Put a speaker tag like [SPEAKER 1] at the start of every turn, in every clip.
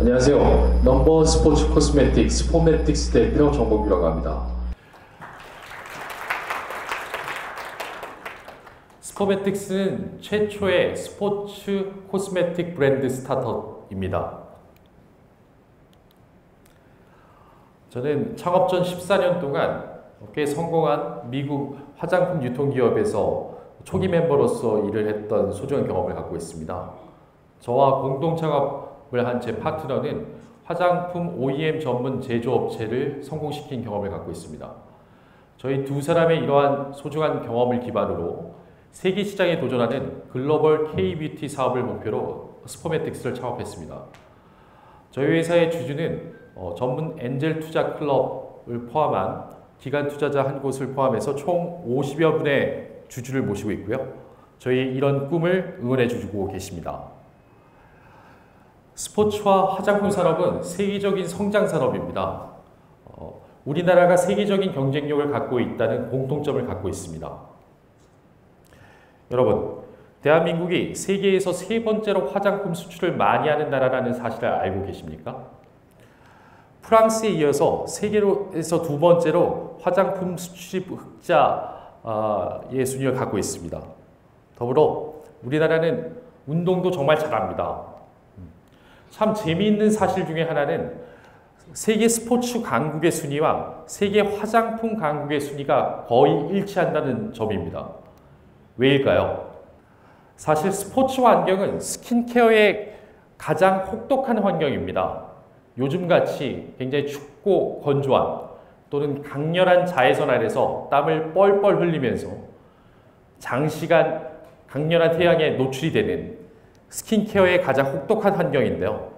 [SPEAKER 1] 안녕하세요. 넘버원 스포츠 코스메틱 스포메틱스 대표 정범규라고 합니다.
[SPEAKER 2] 스포메틱스는 최초의 스포츠 코스메틱 브랜드 스타트업입니다. 저는 창업 전 14년 동안 꽤 성공한 미국 화장품 유통기업에서 초기 멤버로서 일을 했던 소중한 경험을 갖고 있습니다. 저와 공동 창업을 한 제 파트너는 화장품 OEM 전문 제조업체를 성공시킨 경험을 갖고 있습니다. 저희 두 사람의 이러한 소중한 경험을 기반으로 세계 시장에 도전하는 글로벌 K-뷰티 사업을 목표로 스포메틱스를 창업했습니다. 저희 회사의 주주는 전문 엔젤 투자 클럽을 포함한 기관 투자자 한 곳을 포함해서 총 50여 분의 주주를 모시고 있고요. 저희 이런 꿈을 응원해 주고 계십니다. 스포츠와 화장품 산업은 세계적인 성장 산업입니다. 우리나라가 세계적인 경쟁력을 갖고 있다는 공통점을 갖고 있습니다. 여러분, 대한민국이 세계에서 세 번째로 화장품 수출을 많이 하는 나라라는 사실을 알고 계십니까? 프랑스에 이어서 세계에서 두 번째로 화장품 수출입 흑자의 순위를 갖고 있습니다. 더불어 우리나라는 운동도 정말 잘합니다. 참 재미있는 사실 중에 하나는 세계 스포츠 강국의 순위와 세계 화장품 강국의 순위가 거의 일치한다는 점입니다. 왜일까요? 사실 스포츠 환경은 스킨케어의 가장 혹독한 환경입니다. 요즘같이 굉장히 춥고 건조한 또는 강렬한 자외선 아래서 땀을 뻘뻘 흘리면서 장시간 강렬한 태양에 노출이 되는 스킨케어의 가장 혹독한 환경인데요.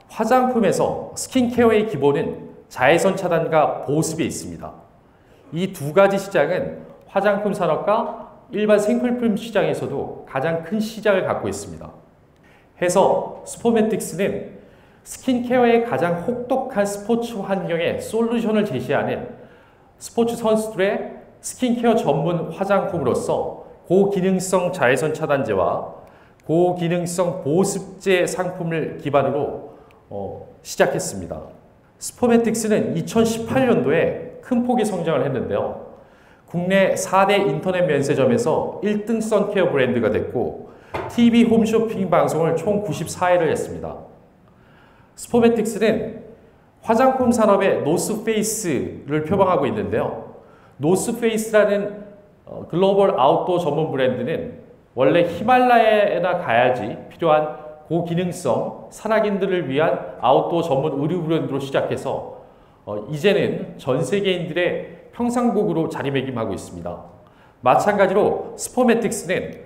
[SPEAKER 2] 화장품에서 스킨케어의 기본은 자외선 차단과 보습에 있습니다. 이 두 가지 시장은 화장품 산업과 일반 생필품 시장에서도 가장 큰 시장을 갖고 있습니다. 해서 스포메틱스는 스킨케어의 가장 혹독한 스포츠 환경에 솔루션을 제시하는 스포츠 선수들의 스킨케어 전문 화장품으로서 고기능성 자외선 차단제와 고기능성 보습제 상품을 기반으로 시작했습니다. 스포메틱스는 2018년도에 큰 폭의 성장을 했는데요. 국내 4대 인터넷 면세점에서 1등 선케어 브랜드가 됐고 TV 홈쇼핑 방송을 총 94회를 했습니다. 스포메틱스는 화장품 산업의 노스페이스를 표방하고 있는데요. 노스페이스라는 글로벌 아웃도어 전문 브랜드는 원래 히말라야에나 가야지 필요한 고기능성 산악인들을 위한 아웃도어 전문 의류 브랜드로 시작해서 이제는 전 세계인들의 평상복으로 자리매김하고 있습니다. 마찬가지로 스포메틱스는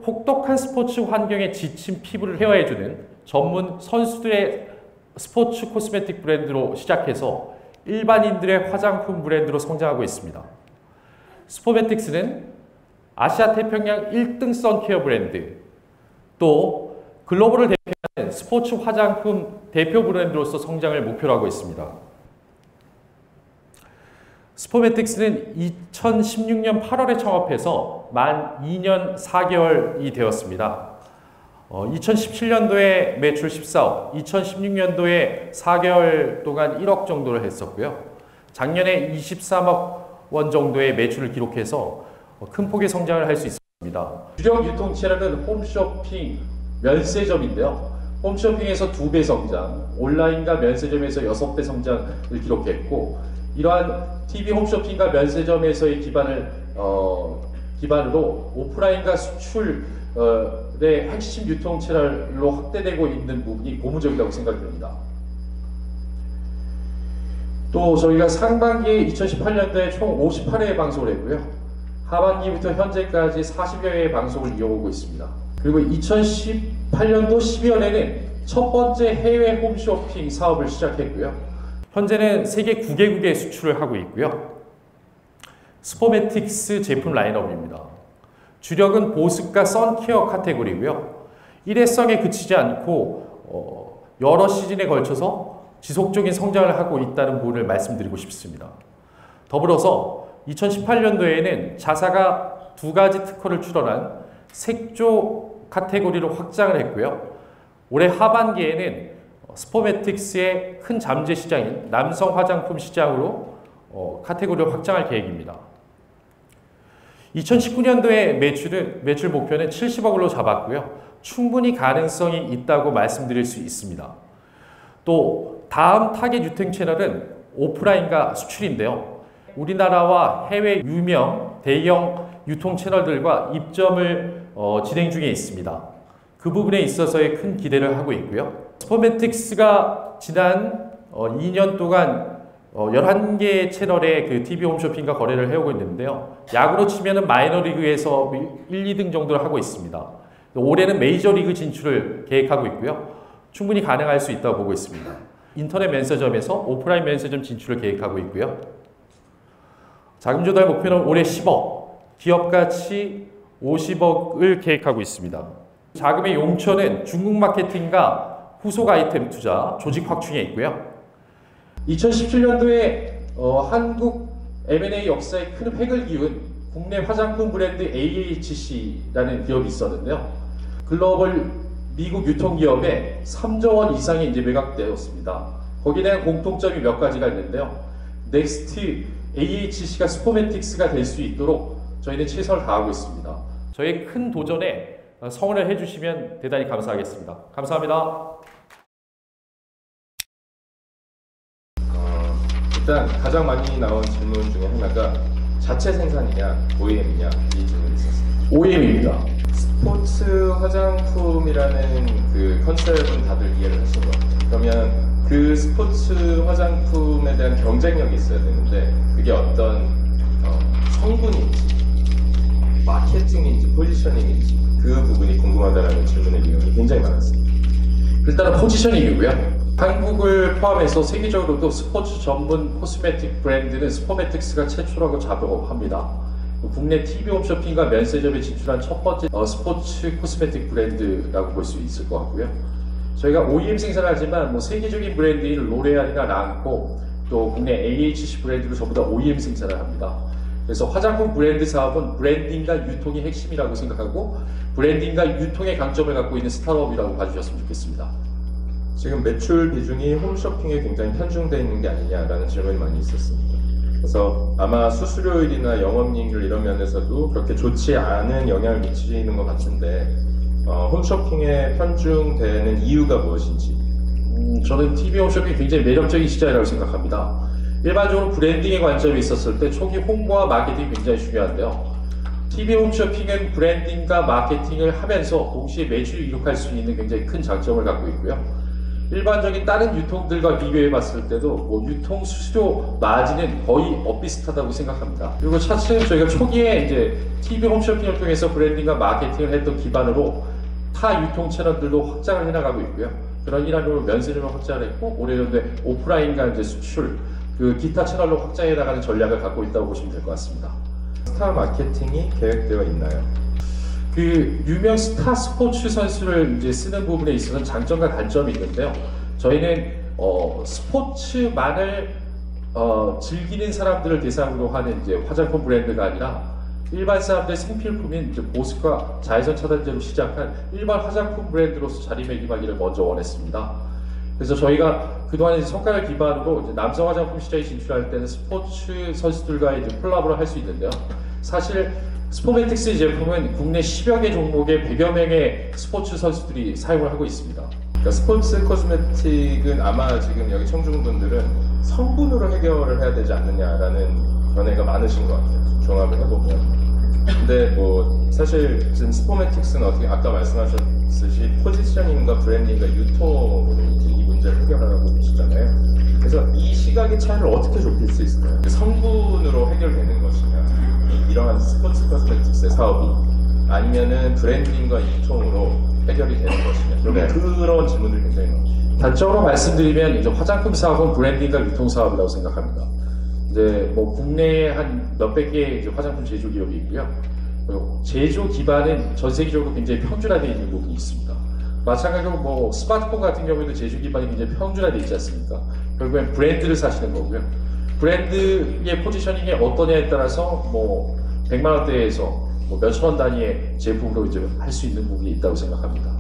[SPEAKER 2] 혹독한 스포츠 환경에 지친 피부를 케어해주는 전문 선수들의 스포츠 코스메틱 브랜드로 시작해서 일반인들의 화장품 브랜드로 성장하고 있습니다. 스포메틱스는 아시아 태평양 1등 선케어 브랜드, 또 글로벌을 대표하는 스포츠 화장품 대표 브랜드로서 성장을 목표로 하고 있습니다. 스포메틱스는 2016년 8월에 창업해서 만 2년 4개월이 되었습니다. 2017년도에 매출 14억, 2016년도에 4개월 동안 1억 정도를 했었고요. 작년에 23억 원 정도의 매출을 기록해서 큰 폭의 성장을 할 수 있습니다.
[SPEAKER 1] 주력 유통 채널은 홈쇼핑, 면세점인데요. 홈쇼핑에서 2배 성장, 온라인과 면세점에서 6배 성장을 기록했고, 이러한 TV 홈쇼핑과 면세점에서의 기반으로 오프라인과 수출의 핵심 유통 채널로 확대되고 있는 부분이 고무적이라고 생각됩니다. 또 저희가 상반기에 2018년도에 총 58회의 방송을 했고요. 하반기부터 현재까지 40여 회의 방송을 이어오고 있습니다. 그리고 2018년도 12월에는 첫 번째 해외 홈쇼핑 사업을 시작했고요.
[SPEAKER 2] 현재는 세계 9개국에 수출을 하고 있고요. 스포메틱스 제품 라인업입니다. 주력은 보습과 선케어 카테고리고요. 일회성에 그치지 않고 여러 시즌에 걸쳐서 지속적인 성장을 하고 있다는 부분을 말씀드리고 싶습니다. 더불어서 2018년도에는 자사가 2가지 특허를 출원한 색조 카테고리로 확장을 했고요. 올해 하반기에는 스포메틱스의 큰 잠재 시장인 남성 화장품 시장으로 카테고리를 확장할 계획입니다. 2019년도에 매출 목표는 70억으로 잡았고요. 충분히 가능성이 있다고 말씀드릴 수 있습니다. 또 다음 타겟 유통 채널은 오프라인과 수출인데요. 우리나라와 해외 유명 대형 유통 채널들과 입점을 진행 중에 있습니다. 그 부분에 있어서의 큰 기대를 하고 있고요. 스포메틱스가 지난 2년 동안 11개의 채널의 그 TV 홈쇼핑과 거래를 해오고 있는데요. 야구로 치면은 마이너리그에서 1, 2등 정도를 하고 있습니다. 올해는 메이저리그 진출을 계획하고 있고요. 충분히 가능할 수 있다고 보고 있습니다. 인터넷 면세점에서 오프라인 면세점 진출을 계획하고 있고요. 자금 조달 목표는 올해 10억, 기업 가치 50억을 계획하고 있습니다. 자금의 용처는 중국 마케팅과 후속 아이템 투자, 조직 확충에 있고요.
[SPEAKER 1] 2017년도에 한국 M&A 역사에 큰 획을 기운 국내 화장품 브랜드 AHC라는 기업이 있었는데요. 글로벌 미국 유통기업에 3조 원 이상이 이제 매각되었습니다. 거기에 대한 공통점이 몇 가지가 있는데요. 넥스트 AHC가 스포메틱스가 될 수 있도록 저희는 최선을 다하고 있습니다.
[SPEAKER 2] 저희 큰 도전에 성원을 해주시면 대단히 감사하겠습니다. 감사합니다.
[SPEAKER 3] 일단 가장 많이 나온 질문 중에 하나가 자체 생산이냐 OEM이냐 이 질문이 있었습니다.
[SPEAKER 1] OEM입니다.
[SPEAKER 3] 스포츠 화장품이라는 그 컨셉은 다들 이해를 하신 것 같아요. 그러면 그 스포츠 화장품에 대한 경쟁력이 있어야 되는데 그게 어떤 성분인지 마케팅인지 포지셔닝인지 그 부분이 궁금하다는 질문의 내용이 굉장히 많았습니다.
[SPEAKER 1] 일단은 포지셔닝이고요. 한국을 포함해서 세계적으로도 스포츠 전문 코스메틱 브랜드는 스포메틱스가 최초라고 자부합니다. 국내 TV 홈쇼핑과 면세점에 진출한 첫 번째 스포츠 코스메틱 브랜드라고 볼 수 있을 것 같고요. 저희가 OEM 생산을 하지만 뭐 세계적인 브랜드인 로레알이나 랑코 또 국내 AHC 브랜드를 전부 다 OEM 생산을 합니다. 그래서 화장품 브랜드 사업은 브랜딩과 유통이 핵심이라고 생각하고 브랜딩과 유통의 강점을 갖고 있는 스타트업이라고 봐주셨으면 좋겠습니다.
[SPEAKER 3] 지금 매출 비중이 홈쇼핑에 굉장히 편중되어 있는 게 아니냐라는 질문이 많이 있었습니다. 그래서 아마 수수료율이나 영업이익률 이런 면에서도 그렇게 좋지 않은 영향을 미치는 것 같은데 홈쇼핑에 편중되는 이유가 무엇인지
[SPEAKER 1] 저는 TV 홈쇼핑이 굉장히 매력적인 시장이라고 생각합니다. 일반적으로 브랜딩의 관점이 있었을 때 초기 홍보와 마케팅이 굉장히 중요한데요. TV 홈쇼핑은 브랜딩과 마케팅을 하면서 동시에 매출을 이룩할 수 있는 굉장히 큰 장점을 갖고 있고요. 일반적인 다른 유통들과 비교해 봤을 때도 뭐 유통 수수료 마진은 거의 비슷하다고 생각합니다. 그리고 차츰 저희가 초기에 이제 TV 홈쇼핑을 통해서 브랜딩과 마케팅을 했던 기반으로 타 유통 채널들도 확장을 해나가고 있고요. 그런 일환으로 면세점을 확장을 했고 올해는 오프라인과 이제 수출 그 기타 채널로 확장해 나가는 전략을 갖고 있다고 보시면 될 것 같습니다.
[SPEAKER 3] 스타 마케팅이 계획되어 있나요?
[SPEAKER 1] 그 유명 스타 스포츠 선수를 이제 쓰는 부분에 있어서는 장점과 단점이 있는데요. 저희는 스포츠만을 즐기는 사람들을 대상으로 하는 이제 화장품 브랜드가 아니라 일반 사람들의 생필품인 이제 보습과 자외선 차단제로 시작한 일반 화장품 브랜드로서 자리매김하기를 먼저 원했습니다. 그래서 저희가 그동안 성과를 기반으로 이제 남성 화장품 시장에 진출할 때는 스포츠 선수들과의 이제 콜라보를 할 수 있는데요. 사실 스포메틱스 제품은 국내 10여 개 종목의 100여 명의 스포츠 선수들이 사용을 하고 있습니다.
[SPEAKER 3] 그러니까 스포츠 코스메틱은 아마 지금 여기 청중분들은 성분으로 해결을 해야 되지 않느냐라는 견해가 많으신 것 같아요. 종합을 해보면. 근데 뭐 사실 지금 스포메틱스는 어떻게 아까 말씀하셨듯이 포지셔닝과 브랜딩과 유통으로 이 문제를 해결하라고 계시잖아요. 그래서 이 시각의 차이를 어떻게 좁힐 수 있을까요? 성분으로 해결되는 것이냐 이러한 스포츠 코스메틱스의 사업이 아니면은 브랜딩과 유통으로 해결이 되는 것이냐 그런 질문들이 굉장히 많죠.
[SPEAKER 1] 단적으로 말씀드리면 이제 화장품 사업은 브랜딩과 유통 사업이라고 생각합니다. 이제 뭐 국내에 한 몇백 개의 이제 화장품 제조 기업이 있고요. 그리고 제조 기반은 전 세계적으로 굉장히 평준화되어 있는 부분이 있습니다. 마찬가지로 뭐 스마트폰 같은 경우에도 제조 기반이 굉장히 평준화되어 있지 않습니까? 결국엔 브랜드를 사시는 거고요. 브랜드의 포지셔닝이 어떠냐에 따라서 뭐 100만 원대에서 뭐 몇천 원 단위의 제품으로 이제 할 수 있는 부분이 있다고 생각합니다.